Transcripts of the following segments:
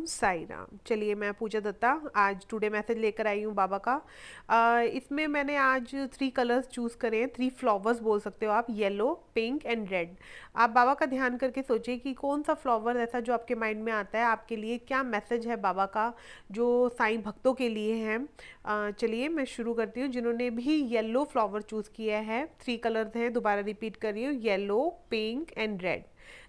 साई राम। चलिए, मैं पूजा दत्ता आज टुडे मैसेज लेकर आई हूँ बाबा का। इसमें मैंने आज 3 कलर्स चूज़ करे हैं, 3 फ्लावर्स बोल सकते हो आप, येलो, पिंक एंड रेड। आप बाबा का ध्यान करके सोचिए कि कौन सा फ्लावर ऐसा जो आपके माइंड में आता है, आपके लिए क्या मैसेज है बाबा का जो साईं भक्तों के लिए है। चलिए मैं शुरू करती हूँ। जिन्होंने भी येलो फ्लावर चूज़ किया है, 3 कलर्स हैं, दोबारा रिपीट कर रही हूँ, येलो, पिंक एंड रेड।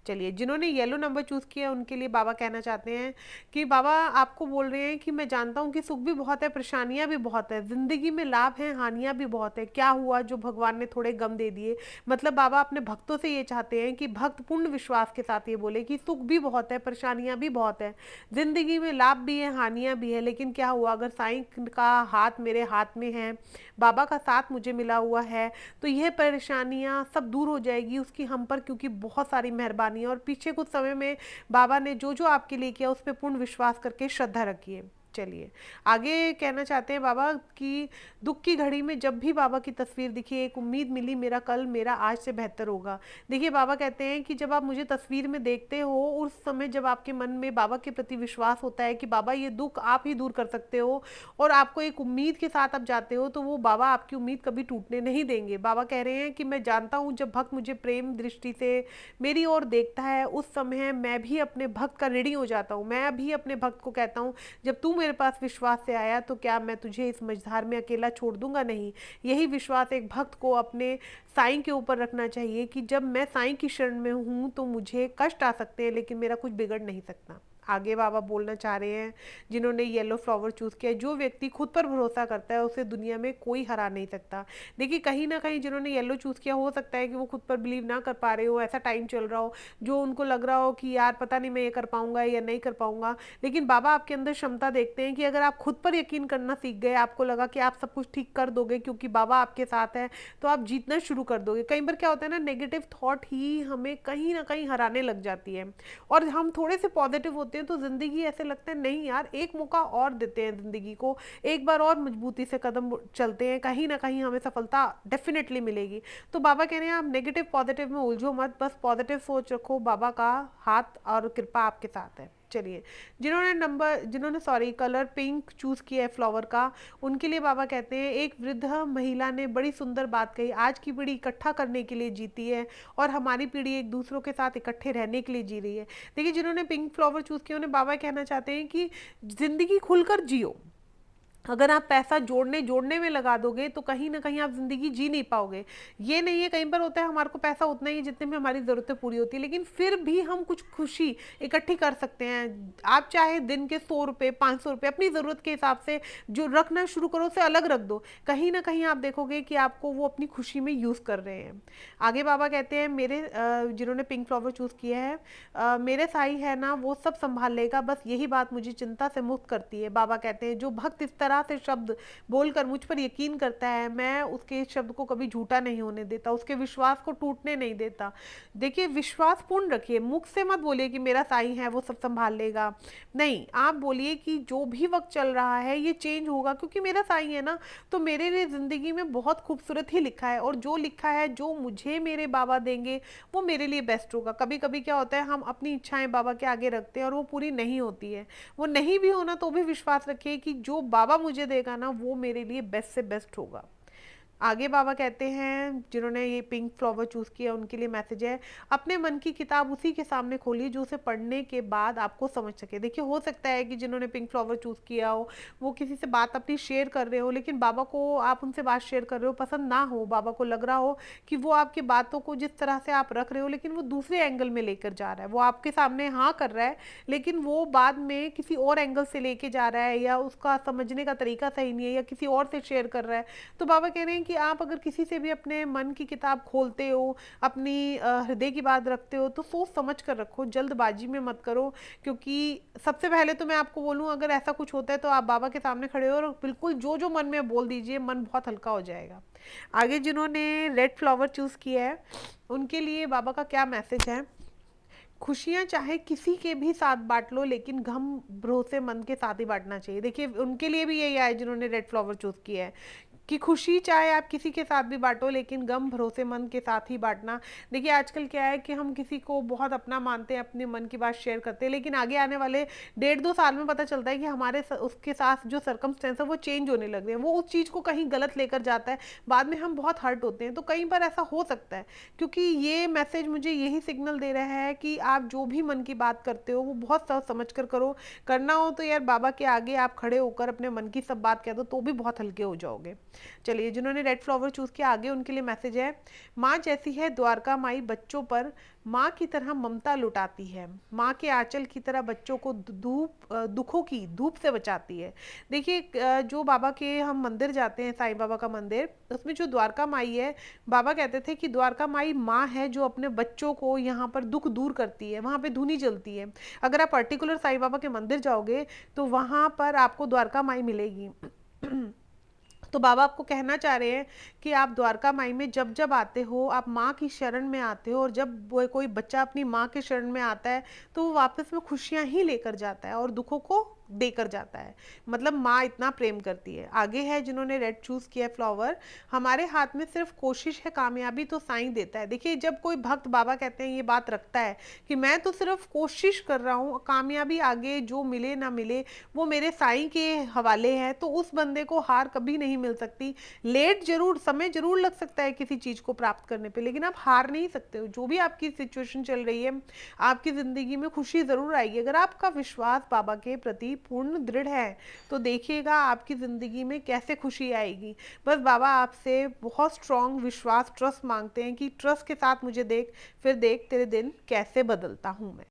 चलिए, जिन्होंने येलो नंबर चूज़ किया उनके लिए बाबा कहना चाहते हैं कि बाबा आपको बोल रहे हैं कि मैं जानता हूँ कि सुख भी बहुत है, परेशानियाँ भी बहुत है, ज़िंदगी में लाभ है, हानियाँ भी बहुत है। क्या हुआ जो भगवान ने थोड़े गम दे दिए। मतलब बाबा अपने भक्तों से ये चाहते हैं कि भक्त पूर्ण विश्वास के साथ ये बोले कि सुख भी बहुत है, परेशानियाँ भी बहुत है, ज़िंदगी में लाभ भी है, हानियाँ भी है, लेकिन क्या हुआ अगर साईं का हाथ मेरे हाथ में है, बाबा का साथ मुझे मिला हुआ है, तो यह परेशानियाँ सब दूर हो जाएगी उसकी हम पर, क्योंकि बहुत सारी मेहरबानी है। और पीछे कुछ समय में बाबा ने जो जो आपके लिए किया उस पर पूर्ण विश्वास करके श्रद्धा रखिए। चलिए, आगे कहना चाहते हैं बाबा कि दुख की घड़ी में जब भी बाबा की तस्वीर दिखी, एक उम्मीद मिली, मेरा कल मेरा आज से बेहतर होगा। देखिए, बाबा कहते हैं कि जब आप मुझे तस्वीर में देखते हो, उस समय जब आपके मन में बाबा के प्रति विश्वास होता है कि बाबा ये दुख आप ही दूर कर सकते हो, और आपको एक उम्मीद के साथ आप जाते हो, तो वो बाबा आपकी उम्मीद कभी टूटने नहीं देंगे। बाबा कह रहे हैं कि मैं जानता हूँ जब भक्त मुझे प्रेम दृष्टि से मेरी ओर देखता है, उस समय मैं भी अपने भक्त का ऋणी हो जाता हूँ। मैं भी अपने भक्त को कहता हूँ, जब तू मेरे पास विश्वास से आया तो क्या मैं तुझे इस मझधार में अकेला छोड़ दूंगा? नहीं। यही विश्वास एक भक्त को अपने साईं के ऊपर रखना चाहिए कि जब मैं साईं की शरण में हूँ तो मुझे कष्ट आ सकते हैं, लेकिन मेरा कुछ बिगड़ नहीं सकता। आगे बाबा बोलना चाह रहे हैं, जिन्होंने येलो फ्लावर चूज़ किया, जो व्यक्ति खुद पर भरोसा करता है उसे दुनिया में कोई हरा नहीं सकता। देखिए, कहीं ना कहीं जिन्होंने येलो चूज़ किया, हो सकता है कि वो खुद पर बिलीव ना कर पा रहे हो, ऐसा टाइम चल रहा हो जो उनको लग रहा हो कि यार पता नहीं मैं ये कर पाऊंगा या नहीं कर पाऊंगा। लेकिन बाबा आपके अंदर क्षमता देखते हैं कि अगर आप खुद पर यकीन करना सीख गए, आपको लगा कि आप सब कुछ ठीक कर दोगे क्योंकि बाबा आपके साथ है, तो आप जीतना शुरू कर दोगे। कई बार क्या होता है ना, नेगेटिव थॉट ही हमें कहीं ना कहीं हराने लग जाती है, और हम थोड़े से पॉजिटिव होते हैं तो ज़िंदगी ऐसे लगता है नहीं यार, एक मौका और देते हैं ज़िंदगी को, एक बार और मजबूती से कदम चलते हैं, कहीं ना कहीं हमें सफलता डेफिनेटली मिलेगी। तो बाबा कह रहे हैं आप नेगेटिव पॉजिटिव में उलझो मत, बस पॉजिटिव सोच रखो, बाबा का हाथ और कृपा आपके साथ है। चलिए, जिन्होंने सॉरी कलर पिंक चूज़ किया है फ्लावर का, उनके लिए बाबा कहते हैं एक वृद्ध महिला ने बड़ी सुंदर बात कही, आज की पीढ़ी इकट्ठा करने के लिए जीती है और हमारी पीढ़ी एक दूसरों के साथ इकट्ठे रहने के लिए जी रही है। देखिए, जिन्होंने पिंक फ्लावर चूज़ किया उन्हें बाबा कहना चाहते हैं कि ज़िंदगी खुलकर जियो। अगर आप पैसा जोड़ने जोड़ने में लगा दोगे तो कहीं ना कहीं आप जिंदगी जी नहीं पाओगे। ये नहीं है, कई बार होता है हमारे को पैसा उतना ही है जितने में हमारी ज़रूरतें पूरी होती है, लेकिन फिर भी हम कुछ खुशी इकट्ठी कर सकते हैं। आप चाहे दिन के 100 रुपये, 500 रुपये अपनी ज़रूरत के हिसाब से जो रखना शुरू करो, उसे अलग रख दो। कहीं ना कहीं आप देखोगे कि आपको वो अपनी खुशी में यूज़ कर रहे हैं। आगे बाबा कहते हैं जिन्होंने पिंक फ्लावर चूज़ किया है, मेरे साई है ना, वो सब संभाल लेगा, बस यही बात मुझे चिंता से मुक्त करती है। बाबा कहते हैं जो भक्त इस तरह से शब्द बोलकर मुझ पर यकीन करता है, मैं उसके इस शब्द को कभी झूठा नहीं होने देता, उसके विश्वास को टूटने नहीं देता। देखिए, विश्वास पूर्ण रखिए, मुख से मत बोलिए कि मेरा साईं है वो सब संभाल लेगा। नहीं, आप बोलिए कि जो भी वक्त चल रहा है ये चेंज होगा, क्योंकि मेरा साईं है ना, तो मेरे लिए ज़िंदगी में बहुत खूबसूरत ही लिखा है, और जो लिखा है, जो मुझे मेरे बाबा देंगे वो मेरे लिए बेस्ट होगा। कभी कभी क्या होता है, हम अपनी इच्छाएं बाबा के आगे रखते हैं और वो पूरी नहीं होती है। वो नहीं भी होना तो भी विश्वास रखिए कि जो बाबा मुझे देगा ना, वो मेरे लिए बेस्ट से बेस्ट होगा। आगे बाबा कहते हैं, जिन्होंने ये पिंक फ्लावर चूज़ किया उनके लिए मैसेज है, अपने मन की किताब उसी के सामने खोलिए जो उसे पढ़ने के बाद आपको समझ सके। देखिए, हो सकता है कि जिन्होंने पिंक फ्लावर चूज़ किया हो वो किसी से बात अपनी शेयर कर रहे हो, लेकिन बाबा को आप उनसे बात शेयर कर रहे हो पसंद ना हो, बाबा को लग रहा हो कि वो आपकी बातों को जिस तरह से आप रख रहे हो, लेकिन वो दूसरे एंगल में लेकर जा रहा है। वो आपके सामने हाँ कर रहा है, लेकिन वो बाद में किसी और एंगल से लेके जा रहा है, या उसका समझने का तरीका सही नहीं है, या किसी और से शेयर कर रहा है। तो बाबा कह रहे हैं कि आप अगर किसी से भी अपने मन की किताब खोलते हो, अपनी हृदय की बात रखते हो, तो सोच समझ कर रखो, जल्दबाजी में मत करो। क्योंकि सबसे पहले तो मैं आपको बोलूँ, अगर ऐसा कुछ होता है तो आप बाबा के सामने खड़े हो और बिल्कुल जो जो मन में बोल दीजिए, मन बहुत हल्का हो जाएगा। आगे जिन्होंने रेड फ्लावर चूज़ किया है उनके लिए बाबा का क्या मैसेज है, खुशियाँ चाहे किसी के भी साथ बांट लो, लेकिन गम भरोसेमंद के साथ ही बांटना चाहिए। देखिए, उनके लिए भी यही आया जिन्होंने रेड फ्लावर चूज़ किया है। कि खुशी चाहे आप किसी के साथ भी बांटो, लेकिन गम भरोसेमंद के साथ ही बांटना। देखिए आजकल क्या है कि हम किसी को बहुत अपना मानते हैं, अपने मन की बात शेयर करते हैं, लेकिन आगे आने वाले 1.5-2 साल में पता चलता है कि उसके साथ जो सर्कमस्टेंस है वो चेंज होने लग रहे हैं, वो उस चीज़ को कहीं गलत लेकर जाता है, बाद में हम बहुत हर्ट होते हैं। तो कई बार ऐसा हो सकता है, क्योंकि ये मैसेज मुझे यही सिग्नल दे रहा है कि आप जो भी मन की बात करते हो वो बहुत सोच समझ कर करो। करना हो तो यार बाबा के आगे आप खड़े होकर अपने मन की सब बात कह दो, तो भी बहुत हल्के हो जाओगे। चलिए, जिन्होंने रेड फ्लावर चूज किया आगे उनके लिए मैसेज है, माँ जैसी है द्वारका माई बच्चों पर, माँ की तरह ममता लुटाती है, माँ के आंचल की तरह बच्चों को दुखों की धूप से बचाती है। देखिए जो बाबा के हम मंदिर जाते हैं, साईं बाबा का मंदिर, उसमें जो द्वारका माई है, बाबा कहते थे कि द्वारका माई माँ है जो अपने बच्चों को यहाँ पर दुख दूर करती है, वहाँ पे धुनी जलती है। अगर आप पर्टिकुलर साईं बाबा के मंदिर जाओगे तो वहाँ पर आपको द्वारका माई मिलेगी। तो बाबा आपको कहना चाह रहे हैं कि आप द्वारका माई में जब जब आते हो, आप माँ की शरण में आते हो, और जब कोई बच्चा अपनी माँ के शरण में आता है तो वो वापस में खुशियां ही लेकर जाता है और दुखों को देकर जाता है। मतलब माँ इतना प्रेम करती है। आगे है जिन्होंने रेड चूज किया फ्लावर, हमारे हाथ में सिर्फ कोशिश है, कामयाबी तो साईं देता है। देखिए जब कोई भक्त, बाबा कहते हैं ये बात रखता है कि मैं तो सिर्फ कोशिश कर रहा हूँ, कामयाबी आगे जो मिले ना मिले वो मेरे साईं के हवाले है, तो उस बंदे को हार कभी नहीं मिल सकती। लेट जरूर, समय जरूर लग सकता है किसी चीज को प्राप्त करने पे, लेकिन आप हार नहीं सकते हो। जो भी आपकी सिचुएशन चल रही है, आपकी जिंदगी में खुशी जरूर आएगी। अगर आपका विश्वास बाबा के प्रति पूर्ण दृढ़ है तो देखिएगा आपकी जिंदगी में कैसे खुशी आएगी। बस बाबा आपसे बहुत स्ट्रांग विश्वास, ट्रस्ट मांगते हैं कि ट्रस्ट के साथ मुझे देख, फिर देख तेरे दिन कैसे बदलता हूं मैं।